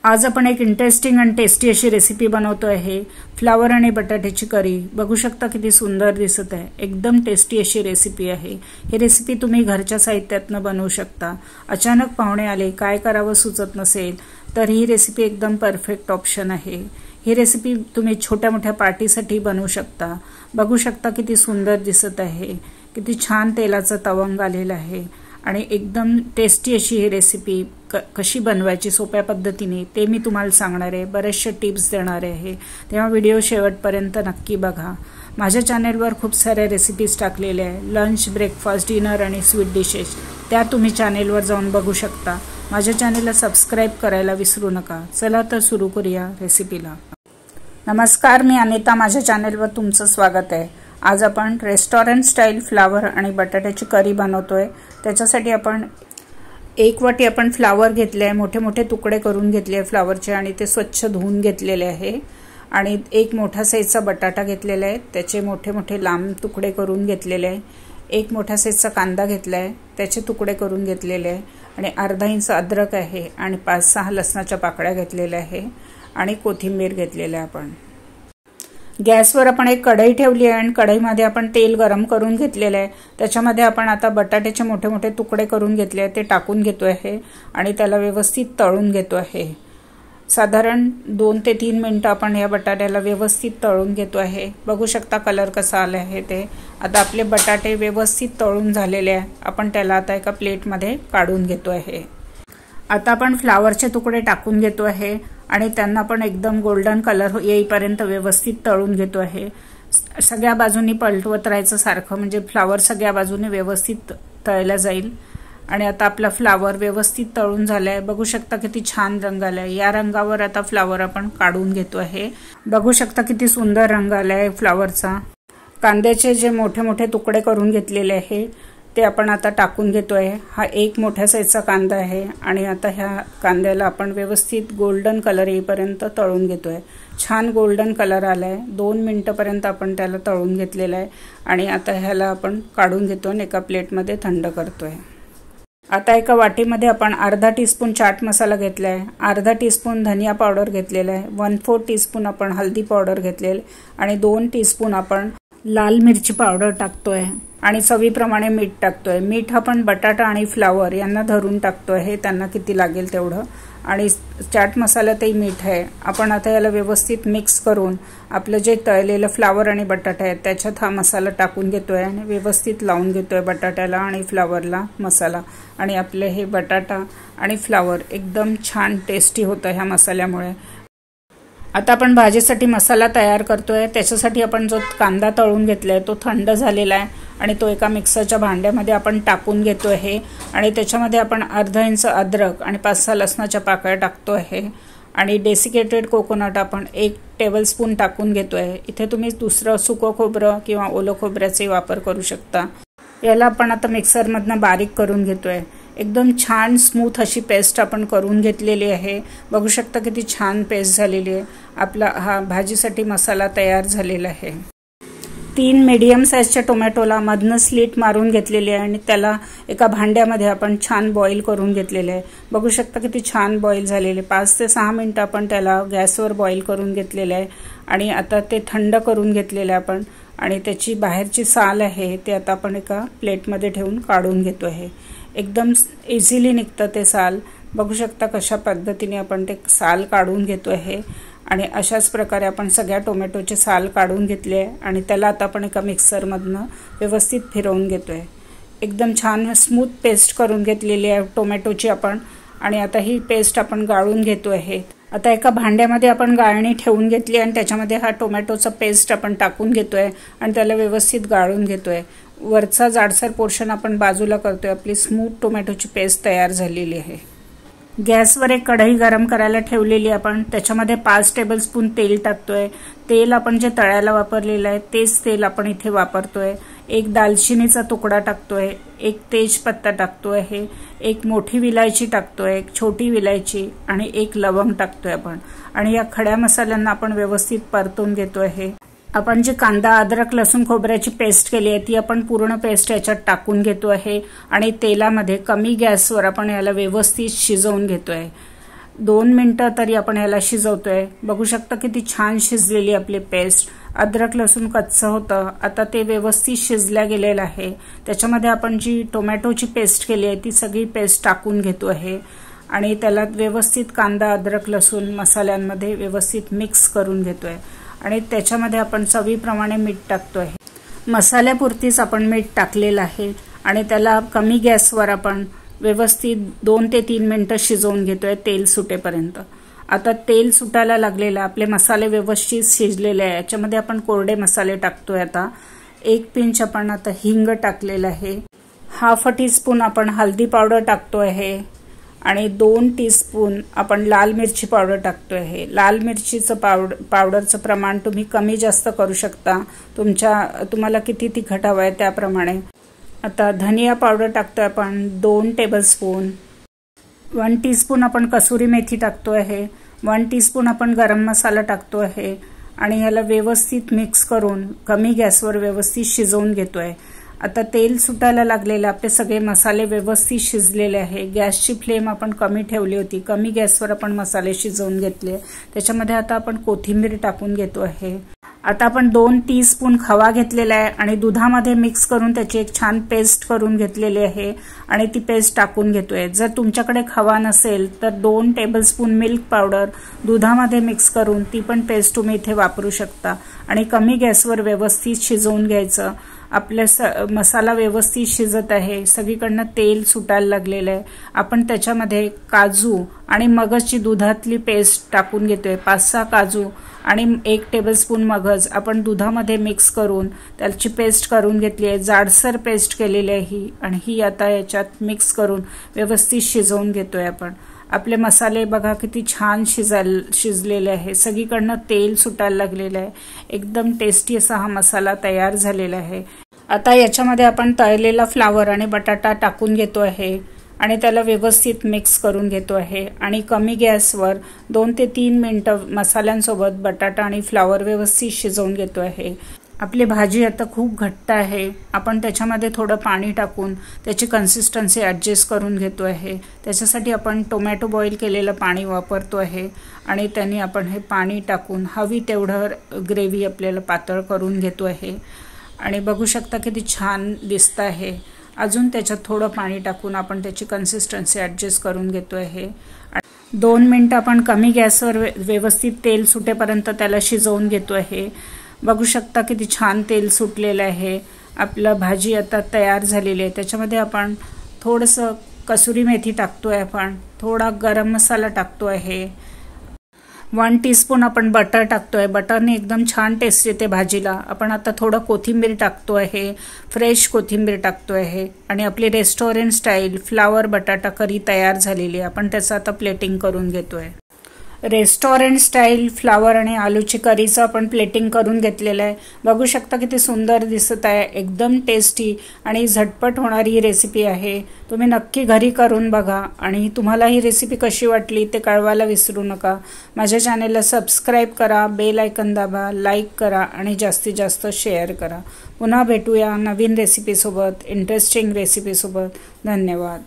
आज आपण एक इंटरेस्टिंग आणि टेस्टी अशी रेसिपी बनवतो आहे, फ्लावर आणि बटाट्याची करी। बघू शकता किती सुंदर दिसत आहे। एकदम टेस्टी अशी रेसिपी आहे। ही रेसिपी तुम्ही घरच्या साहित्यातनं बनवू शकता। अचानक पाहुणे आले, काय करावं सुचत नसेल तर ही रेसिपी एकदम परफेक्ट ऑप्शन आहे। ही रेसिपी तुम्ही छोट्या मोठ्या पार्टीसाठी बनवू शकता। बघू शकता किती सुंदर दिसत आहे, किती छान तेलाचा तवंग आलेला आहे आणि एकदम टेस्टी अशी ही रेसिपी कशी बनवायची सोप्या पद्धतीने ते मी तुम्हाला सांगणार आहे। बरेचसे टिप्स देणार आहे, तेव्हा व्हिडिओ शेवटपर्यंत नक्की बघा। माझ्या चॅनलवर खूप सारे रेसिपीज टाकलेले आहे, लंच, ब्रेकफास्ट, डिनर आणि स्वीट डिशेस, त्या तुम्ही चॅनलवर जाऊन बघू शकता। माझ्या चॅनलला सबस्क्राइब करायला विसरू नका। चला तर सुरू करूया रेसिपीला। नमस्कार, मी अनिता, माझ्या चॅनलवर तुमचं स्वागत आहे। आज आपण रेस्टॉरंट स्टाईल फ्लावर आणि बटाट्याची करी बनवतोय। त्याच्यासाठी आपण एक वाटी आपण फ्लावर घेतले आहे, मोठे मोठे तुकडे करून घेतले आहे फ्लावरचे आणि ते स्वच्छ धुवून घेतलेले आहे। आणि एक मोठा साईजचा बटाटा घेतलेला आहे, त्याचे मोठे मोठे लांब तुकडे करून घेतलेले आहे। एक मोठा साईजचा कांदा घेतला आहे, त्याचे तुकडे करून घेतलेले आहे आणि अर्धा इंच अद्रक आहे आणि 5-6 लसणाच्या पाकळ्या घेतलेल्या आहे आणि कोथिंबीर घेतलेल्या आहे। आपण गॅसवर आपण एक कढई ठेवली आहे आणि कढईमध्ये आपण तेल गरम करून घेतलेलं आहे। त्याच्यामध्ये आपण आता बटाट्याचे मोठे मोठे तुकडे करून घेतले आहे, ते टाकून घेतो आहे आणि त्याला व्यवस्थित तळून घेतो आहे। साधारण 2 ते 3 मिनिटं आपण या बटाट्याला व्यवस्थित तळून घेतो आहे। बघू शकता कलर कसा आला आहे ते। आता आपले बटाटे व्यवस्थित तळून झालेले आहे, आपण त्याला आता एका प्लेटमध्ये काढून घेतो आहे। आता आपण फ्लावरचे तुकडे टाकून घेतो आहे आणि त्यांना पण एकदम गोल्डन कलर येईपर्यंत व्यवस्थित तळून घेतो आहे। सगळ्या बाजूनी पलटवत राहायचं सारखं, म्हणजे फ्लावर सगळ्या बाजूने व्यवस्थित तळला जाईल। आणि आता आपला फ्लावर व्यवस्थित तळून झालाय। बघू शकता किती छान रंग आलाय। या रंगावर आता फ्लावर आपण काढून घेतो आहे। बघू शकता किती सुंदर रंग आलाय फ्लावरचा। कांद्याचे जे मोठे मोठे तुकडे करून घेतलेले आहे ते आपण आता टाकून घेतोय। हा एक मोठ्या साईजचा कांदा आहे आणि आता ह्या कांद्याला आपण व्यवस्थित गोल्डन कलर येईपर्यंत तळून घेतोय। छान गोल्डन कलर आलाय। 2 मिनिटांपर्यंत आपण त्याला तळून घेतलेला आहे आणि आता ह्याला आपण काढून घेतो आणि एका प्लेटमध्ये थंड करतोय। आता एका वाटीमध्ये आपण अर्धा टीस्पून चाट मसाला घेतलाय, अर्धा टीस्पून धनिया पावडर घेतलेला आहे, 1/4 टीस्पून आपण हळदी पावडर घेतलेली आणि 2 टीस्पून आपण लाल मिरची पावडर टाकतोय आणि चवीप्रमाणे मीठ टाकतोय। मीठ आपण बटाटा आणि फ्लावर यांना धरून टाकतोय, हे त्यांना किती लागेल तेवढं। आणि चाट मसाल्यातही मीठ आहे। आपण आता याला व्यवस्थित मिक्स करून आपलं जे तळलेलं फ्लावर आणि बटाटा आहे त्याच्यात हा मसाला टाकून घेतोय आणि व्यवस्थित लावून घेतोय बटाट्याला आणि फ्लावरला मसाला। आणि आपले हे बटाटा आणि फ्लावर एकदम छान टेस्टी होतं ह्या मसाल्यामुळे। आता आपण भाजीसाठी मसाला तयार करतोय। त्याच्यासाठी आपण जो कांदा तळून घेतलाय तो थंड झालेला आहे आणि तो एका मिक्सरच्या भांड्यामध्ये आपण टाकून घेतो आहे आणि त्याच्यामध्ये आपण अर्धा इंच अद्रक आणि 5-6 लसणाच्या पाकळ्या टाकतो आहे आणि डेसिकेटेड कोकोनट आपण 1 टेबलस्पून टाकून घेतो आहे। इथे तुम्ही दुसरं सुकं खोबरं किंवा ओलं खोबऱ्याचे वापर करू शकता। याला आपण आता मिक्सरमधनं बारीक करून घेतोय। एकदम छान स्मूथ अशी पेस्ट आपण करून घेतलेली आहे। बघू शकता किती छान पेस्ट झालेली आहे। आपला हा भाजीसाठी मसाला तयार झालेला आहे। 3 मीडियम साईजच्या टोमॅटोला मधनं स्लिट मारून घेतलेली आहे आणि त्याला एका भांड्यामध्ये आपण छान बॉईल करून घेतलेले आहे। बघू शकता किती छान बॉईल झालेले। 5 ते 6 मिनिटं आपण त्याला गॅसवर बॉईल करून घेतलेले आहे आणि आता ते थंड करून घेतलेले आपण आणि त्याची बाहेरची साल आहे ते आता आपण एका प्लेटमध्ये ठेवून काढून घेतो आहे। एकदम इझिली निघतं ते साल। बघू शकता कशा पद्धतीने आपण ते साल काढून घेतो आहे आणि अशाच प्रकारे आपण सगळ्या टोमॅटोचे साल काढून घेतले आहे आणि त्याला आता आपण एका मिक्सरमधनं व्यवस्थित फिरवून घेतोय। एकदम छान स्मूथ पेस्ट करून घेतलेली आहे टोमॅटोची आपण आणि आता ही पेस्ट आपण गाळून घेतो आहे। आता एका भांड्यामध्ये आपण गाळणी ठेवून घेतली आणि त्याच्यामध्ये हा टोमॅटोचा पेस्ट आपण टाकून घेतोय आणि त्याला व्यवस्थित गाळून घेतोय। वरचा जाडसर पोर्शन आपण बाजूला करतोय। आपली स्मूथ टोमॅटोची पेस्ट तयार झालेली आहे। गॅसवर एक कढई गरम करायला ठेवलेली आपण त्याच्यामध्ये 5 टेबलस्पून तेल टाकतोय। तेल आपण जे तळ्याला वापरलेलं आहे तेच तेल आपण इथे वापरतोय। 1 दालचिनीचा तुकडा टाकतोय, 1 तेजपत्ता टाकतोय, 1 मोठी विलायची टाकतोय, 1 छोटी विलायची आणि 1 लवंग टाकतोय आपण आणि या खड्या मसाल्यांना आपण व्यवस्थित परतून घेतोय। आपण जी कांदा अद्रक लसूण खोबऱ्याची पेस्ट केली आहे ती आपण पूर्ण पेस्ट याच्यात टाकून घेतो आहे आणि तेलामध्ये कमी गॅसवर आपण याला व्यवस्थित शिजवून घेतो आहे। 2 मिनिटं तरी आपण याला शिजवतोय। बघू शकता किती छान शिजलेली आपली पेस्ट। अद्रक लसूण कच्चं होतं, आता ते व्यवस्थित शिजल्या गेलेलं आहे। त्याच्यामध्ये आपण जी टोमॅटोची पेस्ट केली आहे ती सगळी पेस्ट टाकून घेतो आहे आणि त्याला व्यवस्थित कांदा अद्रक लसूण मसाल्यांमध्ये व्यवस्थित मिक्स करून घेतोय आणि त्याच्यामध्ये आपण चवीप्रमाणे मीठ टाकतोय। मसाल्यापुरतीच आपण मीठ टाकलेलं आहे आणि त्याला कमी गॅसवर आपण व्यवस्थित 2 ते 3 मिनिटं शिजवून घेतोय तेल सुटेपर्यंत। आता तेल सुटायला लागलेलं, आपले मसाले व्यवस्थित शिजलेले आहे। याच्यामध्ये आपण कोरडे मसाले टाकतोय। आता 1 पिंच आपण आता हिंग टाकलेलं आहे, ½ टीस्पून आपण हळदी पावडर टाकतोय आहे आणि 2 टीस्पून आपण लाल मिरची पावडर टाकतोय आहे। लाल मिरचीचं पावडरचं प्रमाण तुम्ही कमी जास्त करू शकता, तुम्हाला किती तिखट हवं आहे त्याप्रमाणे। आता धनिया पावडर टाकतोय आपण 2 टेबलस्पून, 1 टीस्पून आपण कसुरी मेथी टाकतोय आहे, 1 टीस्पून आपण गरम मसाला टाकतोय आहे आणि याला व्यवस्थित मिक्स करून कमी गॅसवर व्यवस्थित शिजवून घेतोय। आता तेल सुटायला लागलेलं, आपले सगळे मसाले व्यवस्थित शिजलेले आहे। गॅसची फ्लेम आपण कमी ठेवली होती, कमी गॅसवर आपण मसाले शिजवून घेतले। त्याच्यामध्ये आता आपण कोथिंबीर टाकून घेतो आहे। आता आपण 2 टीस्पून खवा घेतलेला आहे आणि दुधामध्ये मिक्स करून त्याची एक छान पेस्ट करून घेतलेली आहे आणि ती पेस्ट टाकून घेतोय। जर तुमच्याकडे खवा नसेल तर 2 टेबलस्पून मिल्क पावडर दुधामध्ये मिक्स करून ती पण पेस्ट तुम्ही इथे वापरू शकता आणि कमी गॅसवर व्यवस्थित शिजवून घ्यायचं। आपला मसाला व्यवस्थित शिजत आहे, सगळीकडनं तेल सुटायला लागलेलं आहे। आपण त्याच्यामध्ये काजू आणि मगजची दुधातली पेस्ट टाकून घेतोय। 5-6 काजू आणि 1 टेबलस्पून मगज आपण दुधामध्ये मिक्स करून त्याची पेस्ट करून घेतली आहे। जाडसर पेस्ट केलेली आहे ही आणि ही आता याच्यात मिक्स करून व्यवस्थित शिजवून घेतोय आपण। आपले मसाले बघा किती छान शिजलेले आहे, सगळीकडनं तेल सुटायला लागलेलं आहे। एकदम टेस्टी असा हा मसाला तयार झालेला आहे। आता याच्यामध्ये आपण तळलेला फ्लावर आणि बटाटा टाकून घेतो आहे आणि त्याला व्यवस्थित मिक्स करून घेतो आहे आणि कमी गॅसवर 2 ते 3 मिनिटं मसाल्यांसोबत बटाटा आणि फ्लावर व्यवस्थित शिजवून घेतो आहे। आपली भाजी आता खूप घट्ट आहे, आपण त्याच्यामध्ये थोडं पाणी टाकून त्याची कन्सिस्टन्सी ॲडजस्ट करून घेतो आहे। त्याच्यासाठी आपण टोमॅटो बॉईल केलेलं पाणी वापरतो आहे आणि त्यांनी आपण हे पाणी टाकून हवी तेवढं ग्रेव्ही आपल्याला पातळ करून घेतो आहे आणि बघू शकता किती छान दिसत आहे। अजून त्याच्यात थोडं पाणी टाकून आपण त्याची कन्सिस्टन्सी ॲडजस्ट करून घेतो आहे। 2 मिनिटं आपण कमी गॅसवर व्यवस्थित तेल सुटेपर्यंत त्याला शिजवून घेतो आहे। बघू शकता किती छान तेल सुटलेलं आहे। आपला भाजी आता तयार झालेली आहे। त्याच्यामध्ये आपण थोडंसं कसुरी मेथी टाकतोय, आपण थोडा गरम मसाला टाकतो आहे, 1 टीस्पून आपण बटर टाकतोय। बटरने एकदम छान टेस्ट येते भाजीला। आपण आता थोडं कोथिंबीर टाकतो आहे, फ्रेश कोथिंबीर टाकतो आहे आणि आपली रेस्टॉरंट स्टाईल फ्लावर बटाटा करी तयार झालेली आहे। आपण त्याचं आता प्लेटिंग करून घेतोय। रेस्टॉरंट स्टाईल फ्लावर आणि आलूची करीचं आपण प्लेटिंग करून घेतलेलं आहे। बघू शकता किती सुंदर दिसत आहे, एकदम टेस्टी आणि झटपट होणारी ही रेसिपी आहे। तुम्ही नक्की घरी करून बघा आणि तुम्हाला ही रेसिपी कशी वाटली ते कळवायला विसरू नका। माझ्या चॅनेलला सबस्क्राईब करा, बेल आयकॉन दाबा, लाईक करा आणि जास्तीत जास्त शेअर करा। पुन्हा भेटूया नवीन रेसिपीसोबत, इंटरेस्टिंग रेसिपीसोबत। धन्यवाद।